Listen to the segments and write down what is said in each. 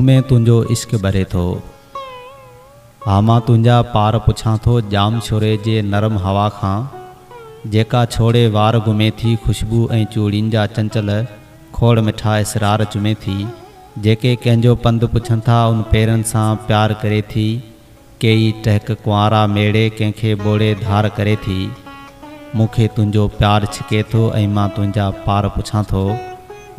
में तुंहिंजो इश्क भरे थो। हा मां तुंहिंजा पार पुछां थो जाम छोरे जे नरम हवा खां, जेका छोड़े वार घुमे थी खुशबू ऐं चूड़ियुनि जा चंचल खोड़ मिठा इसरार चुमे थी। जेके कंहिंजो पंधु पुछनि था उन पेरनि सां प्यार करे थी, केई टहक कुंवारा मेड़े कंहिंखे बोड़े धार करे थी। मूंखे तुंहिंजो प्यार छिके थो ऐं मां तुंहिंजा पार पुछां थो।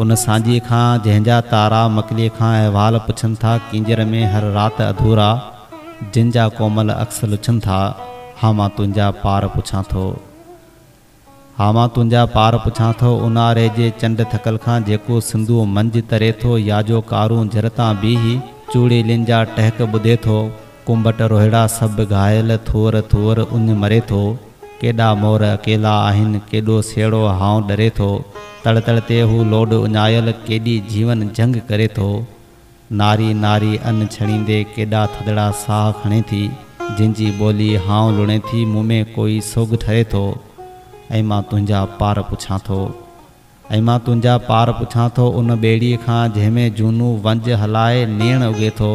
उन सांझीअ खां जंहिंजा तारा मकलीअ खां अहवाल पुछनि था, किंजर में हर राति अधूरा जिन जा कोमल अक्स लुछनि था। हा मां तुंहिंजा पार पुछां थो। हा मां तुंहिंजा पार पुछां थो उन्हारे जे चंड थकल खां, जेको सिंधू मंझि तरे थो या जो कारूं झरतां बीही चूड़ेलियुनि जा टहक ॿुधे थो। कुंभट रोहिड़ा सभु घायल थोर थोर उन मरे थो। केॾा मोर अकेला आहिनि, केॾो सेड़ो हाउ डरे थो। तड़ तड़ ते हू लोड उञायल केॾी जीवन जंग करे थो। नारी नारी अन छणींदे केॾा थदड़ा साह खणे थी, जिनजी ॿोली हाउ लुणे थी मुंहुं में कोई सोग ठरे थो। ऐं मां तुंहिंजा पार पुछां थो। ऐं मां तुंहिंजा पार पुछां थो उन ॿेड़ीअ खां जंहिंमें जूनू वंज हलाए नेण उगे थो।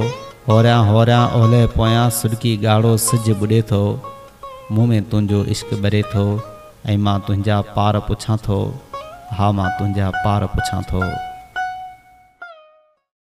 होरियां होरियां ओलह पोयां सुॾकी ॻाढ़ो सिज ॿुॾे थो। मुंहुं में तुंहिंजो इश्क भरे थो ऐं मां तुंहिंजा पार पुछां थो। हा मां तुंहिंजा पार पुछां थो।